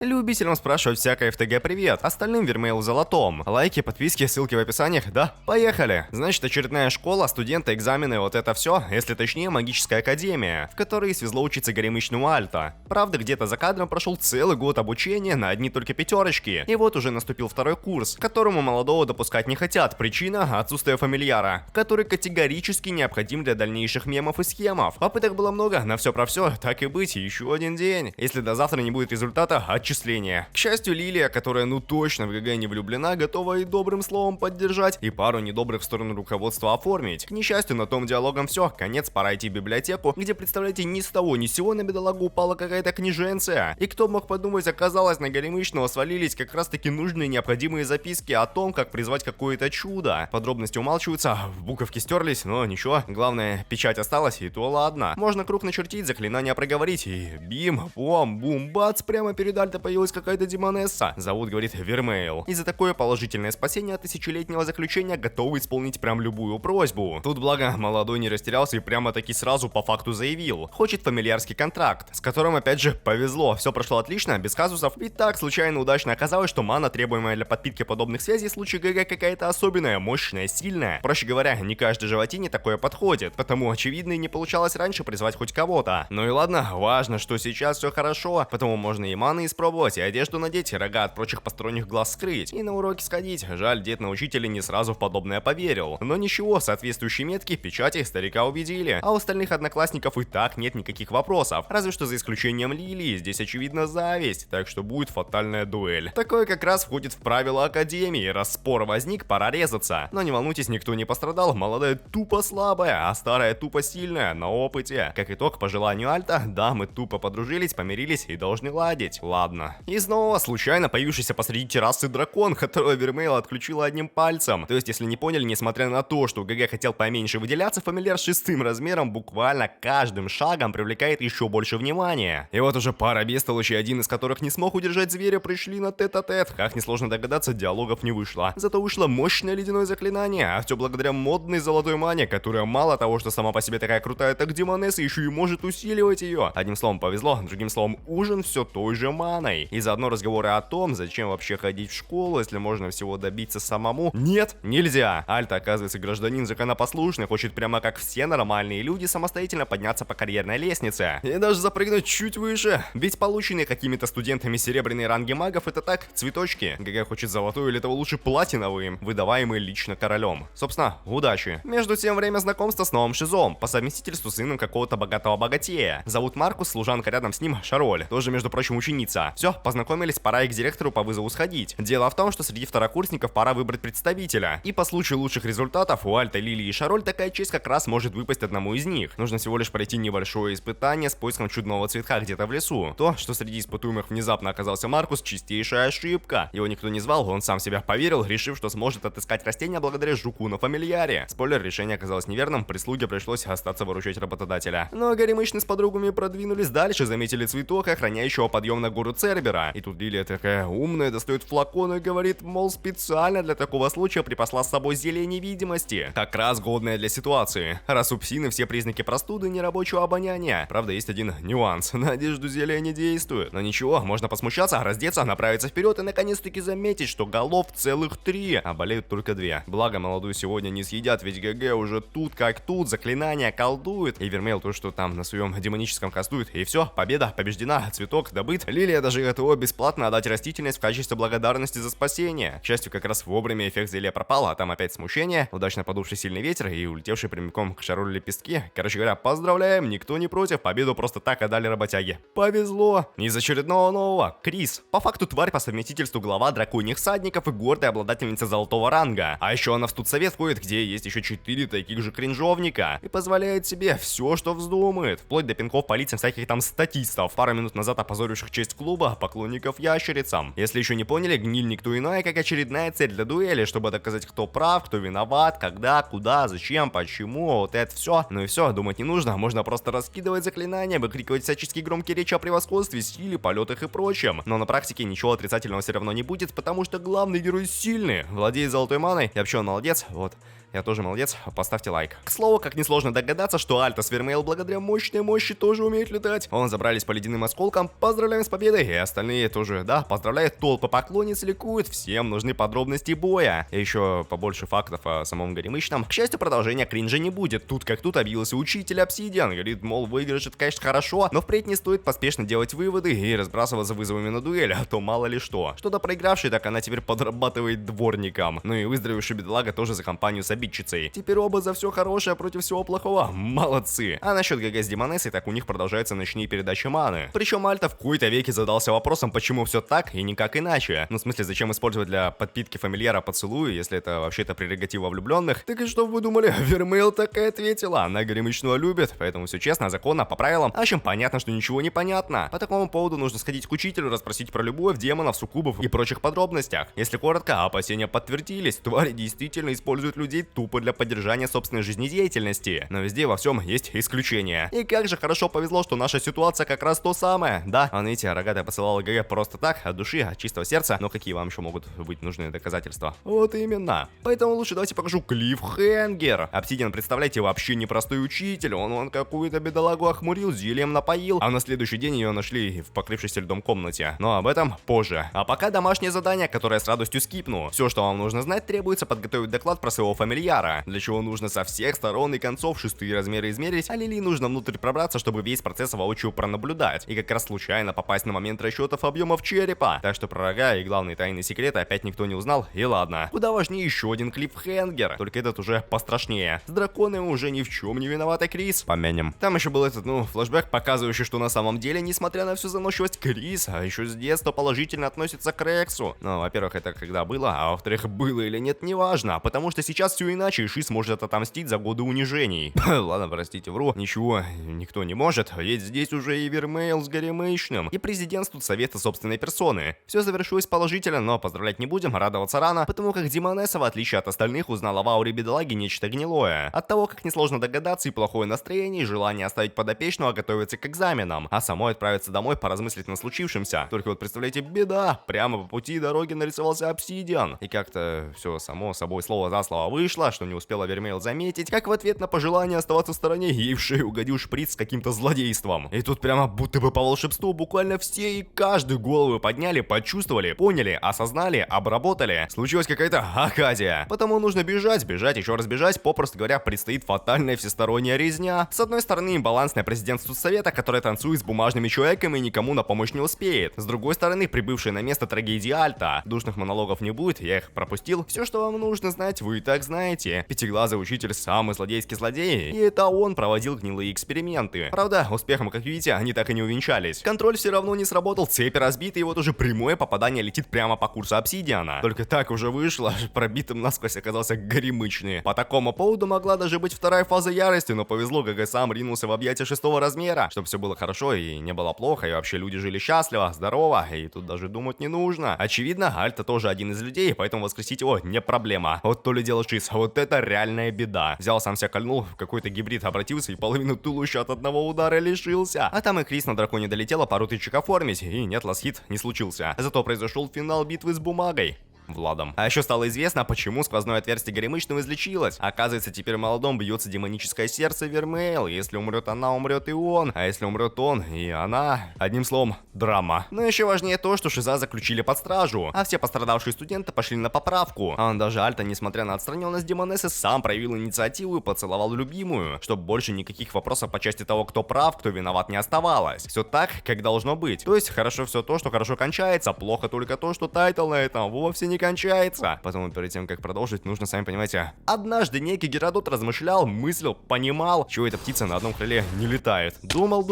Любителям спрашивать всякое ФТГ привет, остальным Вермейл в золотом. Лайки, подписки, ссылки в описаниях, да? Поехали! Значит, очередная школа, студенты, экзамены, вот это все, если точнее, магическая академия, в которой свезло учиться горемычному Альта. Правда, где-то за кадром прошел целый год обучения на одни только пятерочки. И вот уже наступил второй курс, к которому молодого допускать не хотят. Причина — отсутствие фамильяра, который категорически необходим для дальнейших мемов и схемов. Попыток было много, на все про все, так и быть, еще один день. Если до завтра не будет результата, отчисления. К счастью, Лилия, которая точно в ГГ не влюблена, готова и добрым словом поддержать, и пару недобрых в сторону руководства оформить. К несчастью, на том диалогом все, конец, пора идти в библиотеку, где, представляете, ни с того ни с сего на бедолагу упала какая-то книженция. И кто мог подумать, оказалось, на горемычного свалились как раз таки нужные необходимые записки о том, как призвать какое-то чудо. Подробности умалчиваются, буковки стерлись, но ничего, главное, печать осталась, и то ладно. Можно круг начертить, заклинания проговорить, и бим, бом, бум, бац, прямо перед Альто появилась какая-то демонесса. Зовут, говорит, Вермейл. И за такое положительное спасение от тысячелетнего заключения готовы исполнить прям любую просьбу. Тут, благо, молодой не растерялся и прямо-таки сразу по факту заявил. Хочет фамильярский контракт, с которым, опять же, повезло. Все прошло отлично, без казусов. И так случайно удачно оказалось, что мана, требуемая для подпитки подобных связей, в случае ГГ какая-то особенная, мощная, сильная. Проще говоря, не каждой животине такое подходит. Потому, очевидно, и не получалось раньше призвать хоть кого-то. Ну и ладно, важно, что сейчас все хорошо, потому можно и маны испробовать, и одежду надеть, и рога от прочих посторонних глаз скрыть, и на уроки сходить. Жаль, дед на учителя не сразу в подобное поверил. Но ничего, соответствующие метки, печати старика убедили. А у остальных одноклассников и так нет никаких вопросов. Разве что за исключением Лилии, здесь очевидно зависть, так что будет фатальная дуэль. Такое как раз входит в правила академии. Раз спор возник, пора резаться. Но не волнуйтесь, никто не пострадал, молодая тупо слабая, а старая тупо сильная, на опыте. Как итог, по желанию Альта, дамы тупо подружились, помирились и должны ладить. Ладно. И снова случайно появившийся посреди террасы дракон, которого Вермейл отключила одним пальцем. То есть, если не поняли, несмотря на то, что ГГ хотел поменьше выделяться, фамильяр с шестым размером буквально каждым шагом привлекает еще больше внимания. И вот уже пара бестолочей, один из которых не смог удержать зверя, пришли на тет-а-тет. Как несложно догадаться, диалогов не вышло. Зато вышло мощное ледяное заклинание, а все благодаря модной золотой мане, которая мало того, что сама по себе такая крутая, так демонесса еще и может усиливать ее. Одним словом повезло, другим словом ужин все той же маной. И заодно разговоры о том, зачем вообще ходить в школу, если можно всего добиться самому. Нет, нельзя. Альта, оказывается, гражданин законопослушный, хочет прямо как все нормальные люди самостоятельно подняться по карьерной лестнице. И даже запрыгнуть чуть выше. Ведь полученные какими-то студентами серебряные ранги магов — это так, цветочки. ГГ хочет золотой или того лучше платиновый, выдаваемый лично королем. Собственно, удачи. Между тем, время знакомства с новым шизом, по совместительству сыном какого-то богатого богатея. Зовут Маркус, служанка рядом с ним Шароль, тоже, между прочим, ученица. Все, познакомились, пора и к директору по вызову сходить. Дело в том, что среди второкурсников пора выбрать представителя. И по случаю лучших результатов у Альта, Лилии и Шароль такая честь как раз может выпасть одному из них. Нужно всего лишь пройти небольшое испытание с поиском чудного цветка где-то в лесу. То, что среди испытуемых внезапно оказался Маркус, чистейшая ошибка. Его никто не звал, он сам в себя поверил, решив, что сможет отыскать растение благодаря жуку на фамильяре. Спойлер, решение оказалось неверным, прислуге пришлось остаться выручать работодателя. Но горемычные с подругами продвинулись дальше, заметили цветок, охраняющего подъем на гору Цербера. И тут Лилия такая умная, достает флакон и говорит, мол, специально для такого случая припасла с собой зелье невидимости. Как раз годное для ситуации. Раз у псины все признаки простуды и нерабочего обоняния. Правда, есть один нюанс. На одежду зелье не действует. Но ничего, можно посмущаться, раздеться, направиться вперед и наконец-таки заметить, что голов целых 3, а болеют только 2. Благо, молодую сегодня не съедят, ведь ГГ уже тут как тут, заклинания колдует. И Вермейл то, что там на своем демоническом кастует. И все, победа побеждена, цветок добыт. Лилия даже готова бесплатно отдать растительность в качестве благодарности за спасение. К счастью, как раз вовремя эффект зелья пропал, а там опять смущение, удачно подувший сильный ветер и улетевший прямиком к Шаролю лепестки. Короче говоря, поздравляем, никто не против, победу просто так отдали работяге. Повезло! Из очередного нового. Крис. По факту тварь по совместительству глава драконьих всадников и гордая обладательница золотого ранга. А еще она в студсовет входит, где есть еще 4 таких же кринжовника. И позволяет себе все, что вздумает. Вплоть до пинков по лицам всяких там статистов, пару минут назад опозоривших честь клуба, поклонников ящерицам. Если еще не поняли, гниль никто иная, как очередная цель для дуэли, чтобы доказать, кто прав, кто виноват, когда, куда, зачем, почему, вот это все. Ну и все, думать не нужно, можно просто раскидывать заклинания, выкрикивать всяческие громкие речи о превосходстве, силе, полетах и прочем. Но на практике ничего отрицательного все равно не будет, потому что главный герой сильный, владеет золотой маной, и вообще он молодец, вот. Я тоже молодец, поставьте лайк. К слову, как несложно догадаться, что Альта с Вермейл благодаря мощной мощи тоже умеет летать. Он забрались по ледяным осколкам, поздравляем с победой, и остальные тоже, да, поздравляют, толпы поклонниц ликуют, всем нужны подробности боя. И еще побольше фактов о самом Горемычном. К счастью, продолжения кринжа не будет. Тут как тут объявился учитель Обсидиан, говорит, мол, выигрыш это, конечно, хорошо, но впредь не стоит поспешно делать выводы и разбрасываться вызовами на дуэль, а то мало ли что. Что до проигравшей, так она теперь подрабатывает дворником. Ну и выздоровевший бедолага тоже за компанию с обидчицей. Теперь оба за все хорошее против всего плохого. Молодцы. А насчет ГГ с Демонессой, так у них продолжаются ночные передачи маны. Причем Альта в кои-то веке задался вопросом, почему все так и никак иначе. Ну в смысле, зачем использовать для подпитки фамильяра поцелуи, если это вообще-то прерогатива влюбленных? Так и что вы думали? Вермейл так и ответила. Она Горемычного любит, поэтому все честно, законно, по правилам. А чем понятно, что ничего не понятно. По такому поводу нужно сходить к учителю, расспросить про любовь, демонов, суккубов и прочих подробностях. Если коротко, опасения подтвердились. Твари действительно используют людей тупо для поддержания собственной жизнедеятельности. Но везде во всем есть исключения. И как же хорошо повезло, что наша ситуация как раз то самое. Да, видите, рогатая посылала ГГ просто так, от души, от чистого сердца. Но какие вам еще могут быть нужны доказательства? Вот именно. Поэтому лучше давайте покажу клиффхенгер. Обсидиан, представляете, вообще непростой учитель. Он какую-то бедолагу охмурил, зельем напоил. А на следующий день ее нашли в покрывшейся льдом комнате. Но об этом позже. А пока домашнее задание, которое с радостью скипну. Все, что вам нужно знать, требуется подготовить доклад про своего фамильяра. Для чего нужно со всех сторон и концов шестые размеры измерить, а Лили нужно внутрь пробраться, чтобы весь процесс воочию пронаблюдать. И как раз случайно попасть на момент расчетов объемов черепа. Так что про рога и главные тайные секреты опять никто не узнал, и ладно. Куда важнее еще один клиффхенгер, только этот уже пострашнее. С драконом уже ни в чем не виновата Крис. Помянем. Там еще был этот, флешбэк, показывающий, что на самом деле, несмотря на всю заносчивость Крис, а еще с детства положительно относится к Рексу. Ну, во-первых, это когда было, а во-вторых, было или нет, неважно, потому что сейчас все иначе, и Ши сможет отомстить за годы унижений. Ладно, простите, вру, ничего, никто не может, ведь здесь уже и Вермейл с Горемычным, и президентствует совета собственной персоны. Все завершилось положительно, но поздравлять не будем, радоваться рано, потому как Демонесса, в отличие от остальных, узнала в ауре бедолаги нечто гнилое. От того, как несложно догадаться, и плохое настроение, и желание оставить подопечного готовиться к экзаменам, а самой отправиться домой поразмыслить над случившимся. Только вот представляете, беда, прямо по пути дороги нарисовался Обсидиан. И как-то все само собой слово за слово вышло, что не успела Вермейл заметить, как в ответ на пожелание оставаться в стороне, ей в шею угодил шприц с каким-то злодейством. И тут прямо будто бы по волшебству буквально все и каждый головы подняли, почувствовали, поняли, осознали, обработали. Случилась какая-то оказия. Потому нужно бежать, еще раз бежать, попросту говоря, предстоит фатальная всесторонняя резня. С одной стороны, имбалансное президентство совета, которое танцует с бумажными человеками и никому на помощь не успеет. С другой стороны, прибывшая на место трагедии Альта. Душных монологов не будет, я их пропустил. Все, что вам нужно знать, вы и так знаете. Пятиглазый учитель самый злодейский злодей, и это он проводил гнилые эксперименты. Правда, успехом, как видите, они так и не увенчались. Контроль все равно не сработал, цепи разбиты, и вот уже прямое попадание летит прямо по курсу Обсидиана. Только так уже вышло, пробитым насквозь оказался Горемычный. По такому поводу могла даже быть вторая фаза ярости, но повезло, ГГ сам ринулся в объятия 6-го размера, чтобы все было хорошо и не было плохо, и вообще люди жили счастливо, здорово, и тут даже думать не нужно. Очевидно, Альта тоже один из людей, поэтому воскресить его не проблема. Вот то ли дело Шиз, вот это реальная беда. Взял, сам себя кольнул, в какой-то гибрид обратился и половину туловища от одного удара лишился. А там и Крис на драконе долетела, пару тычек оформить, и нет, ласхит не случился. Зато произошел финал битвы с бумагой. Владом. А еще стало известно, почему сквозное отверстие Горемычного излечилось. Оказывается, теперь в молодом бьется демоническое сердце Вермейл. Если умрет она, умрет и он. А если умрет он и она... Одним словом, драма. Но еще важнее то, что Шиза заключили под стражу. А все пострадавшие студенты пошли на поправку. А он даже Альта, несмотря на отстраненность Демонессы, сам проявил инициативу и поцеловал любимую. Чтобы больше никаких вопросов по части того, кто прав, кто виноват, не оставалось. Все так, как должно быть. То есть, хорошо все то, что хорошо кончается. Плохо только то, что тайтл на этом вовсе не кончается. Потому перед тем, как продолжить, нужно, сами понимаете, однажды некий Геродот размышлял, мыслил, понимал, чего эта птица на одном крыле не летает. Думал,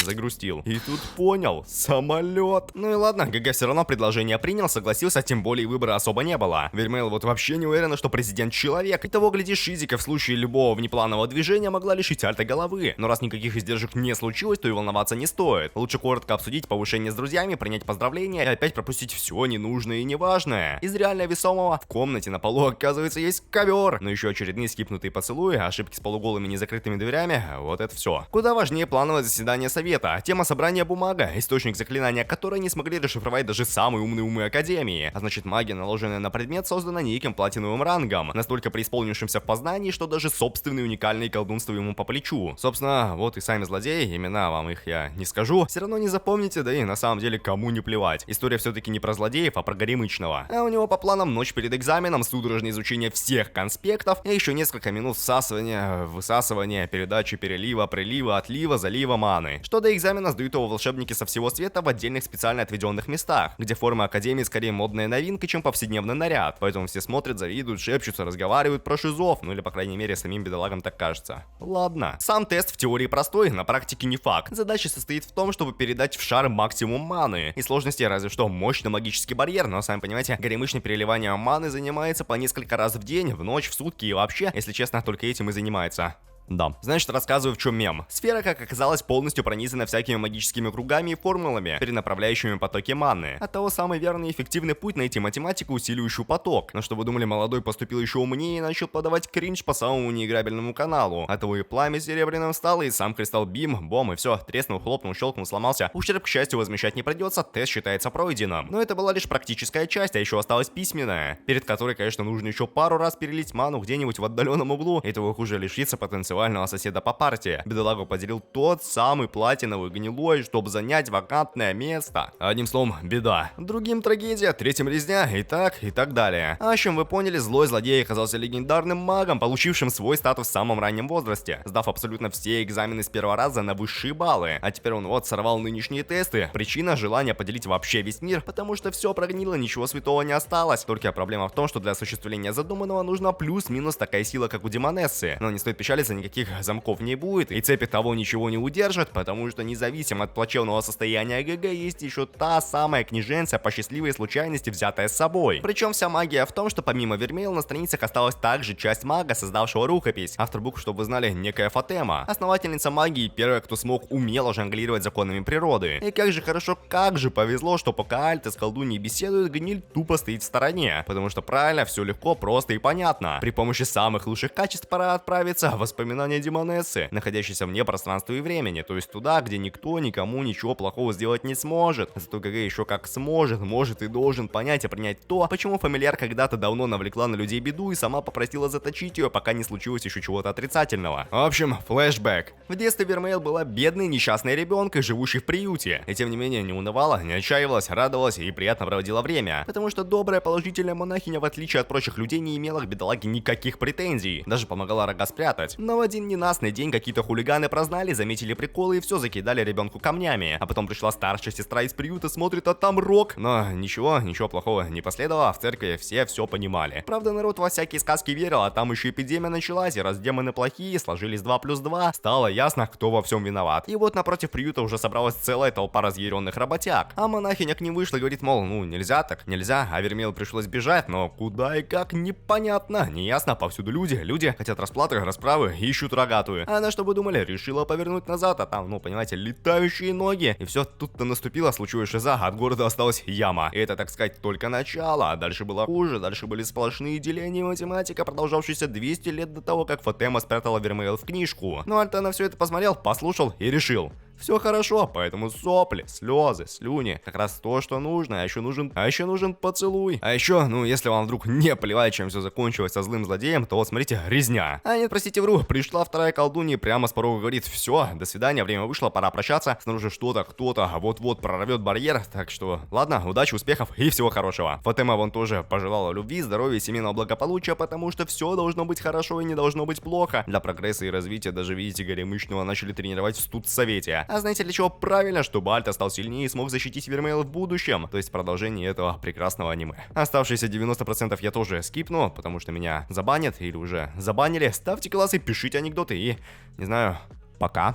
загрустил. И тут понял, самолет. Ну и ладно, ГГ все равно предложение принял, согласился, тем более выбора особо не было. Вермейл вот вообще не уверена, что президент человек. И того, глядишь, Шизика в случае любого внепланового движения могла лишить Альта головы. Но раз никаких издержек не случилось, то и волноваться не стоит. Лучше коротко обсудить повышение с друзьями, принять поздравления и опять пропустить все ненужное и важное. Из реально весомого в комнате на полу, оказывается, есть ковер. Но еще очередные скипнутые поцелуи, ошибки с полуголыми незакрытыми дверями, вот это все. Куда важнее плановое заседание совета. Тема собрания бумага, источник заклинания, которое не смогли расшифровать даже самые умные умы Академии. А значит, магия, наложенная на предмет, создана неким платиновым рангом, настолько преисполнившимся в познании, что даже собственные уникальные колдунства ему по плечу. Собственно, вот и сами злодеи, имена вам их я не скажу, все равно не запомните, да и на самом деле кому не плевать. История все-таки не про злодеев, а про Горемычного. А у него по планам ночь перед экзаменом, судорожное изучение всех конспектов и еще несколько минут всасывания, высасывания, передачи перелива, прилива, отлива, залива маны. Что до экзамена сдают его волшебники со всего света в отдельных специально отведенных местах, где форма Академии скорее модная новинка, чем повседневный наряд. Поэтому все смотрят, завидуют, шепчутся, разговаривают про шизов, ну или по крайней мере самим бедолагам так кажется. Ладно. Сам тест в теории простой, на практике не факт. Задача состоит в том, чтобы передать в шар максимум маны. И сложности разве что мощный магический барьер, но сами понимаете, горемычное переливание маны занимается по несколько раз в день, в ночь, в сутки и вообще, если честно, только этим и занимается. Да. Значит, рассказываю, в чем мем. Сфера, как оказалось, полностью пронизана всякими магическими кругами и формулами, перенаправляющими потоки маны. Оттого самый верный и эффективный путь найти математику, усиливающую поток. Но что вы думали, молодой поступил еще умнее и начал подавать кринж по самому неиграбельному каналу. Оттого и пламя серебряным стало, и сам кристалл бим, бом, и все, треснул, хлопнул, щелкнул, сломался. Ущерб, к счастью, возмещать не придется, тест считается пройденным. Но это была лишь практическая часть, а еще осталась письменная, перед которой, конечно, нужно еще пару раз перелить ману где-нибудь в отдаленном углу. Этого хуже лишиться потенциального соседа по партии. Бедолагу поделил тот самый платиновый гнилой, чтобы занять вакантное место. Одним словом, беда. Другим трагедия, третьим резня, и так далее. А в общем, вы поняли, злой злодей оказался легендарным магом, получившим свой статус в самом раннем возрасте, сдав абсолютно все экзамены с первого раза на высшие баллы. А теперь он вот сорвал нынешние тесты. Причина — желание поделить вообще весь мир, потому что все прогнило, ничего святого не осталось. Только проблема в том, что для осуществления задуманного нужна плюс-минус такая сила, как у Демонессы. Но не стоит печалиться, никаких замков не будет, и цепи того ничего не удержат, потому что независимо от плачевного состояния ГГ есть еще та самая книженция по счастливой случайности, взятая с собой. Причем вся магия в том, что помимо Вермейл на страницах осталась также часть мага, создавшего рукопись. Автор букв, чтобы вы знали, некая Фатема, основательница магии, первая, кто смог умело жонглировать законами природы. И как же хорошо, как же повезло, что пока Альта с колдуньей беседуют, гниль тупо стоит в стороне, потому что правильно, все легко, просто и понятно. При помощи самых лучших качеств пора отправиться в воспоминания Демонессы, находящейся вне пространства и времени, то есть туда, где никто никому ничего плохого сделать не сможет. Зато ГГ еще как сможет, может и должен понять и принять то, почему фамильяр когда-то давно навлекла на людей беду и сама попросила заточить ее, пока не случилось еще чего-то отрицательного. В общем, флешбэк. В детстве Вермейл была бедной несчастной ребенкой, живущей в приюте, и тем не менее не унывала, не отчаивалась, радовалась и приятно проводила время, потому что добрая положительная монахиня, в отличие от прочих людей, не имела к бедолаге никаких претензий, даже помогала рога спрятать. Но в один ненастный день какие-то хулиганы прознали, заметили приколы и все закидали ребенку камнями. А потом пришла старшая сестра из приюта, смотрит, а там рог. Но ничего плохого не последовало, в церкви все понимали. Правда, народ во всякие сказки верил, а там еще эпидемия началась, и раз демоны плохие, сложились 2 плюс 2, стало ясно, кто во всем виноват. И вот напротив приюта уже собралась целая толпа разъяренных работяг. А монахиня к ним вышла и говорит, мол, ну нельзя так, нельзя, а Вермейл пришлось бежать, но куда и как непонятно, неясно, повсюду люди хотят расплаты, расправы, ищут рогатую. А она, что вы думали, решила повернуть назад, а там, ну понимаете, летающие ноги. И все, тут-то наступила, случилась шиза, от города осталась яма. И это, так сказать, только начало, а дальше было хуже, дальше были сплошные деления и математика, продолжавшиеся 200 лет до того, как Фатема спрятала Вермейл в книжку. Но Альта на все это посмотрел, послушал и решил: все хорошо, поэтому сопли, слезы, слюни, как раз то, что нужно, а еще нужен поцелуй. А еще, ну, если вам вдруг не плевать, чем все закончилось со злым злодеем, то вот смотрите, резня. А нет, простите, вру, пришла вторая колдунья и прямо с порога говорит: все, до свидания, время вышло, пора прощаться. Снаружи что-то, кто-то вот-вот прорвет барьер, так что, ладно, удачи, успехов и всего хорошего. Фатема вон тоже пожелала любви, здоровья, семейного благополучия, потому что все должно быть хорошо и не должно быть плохо. Для прогресса и развития даже, видите, Горемычного начали тренировать в студсовете. А знаете для чего? Правильно, чтобы Альта стал сильнее и смог защитить Вермейл в будущем, то есть продолжение этого прекрасного аниме. Оставшиеся 90% я тоже скипну, потому что меня забанят или уже забанили. Ставьте классы, пишите анекдоты и, не знаю, пока.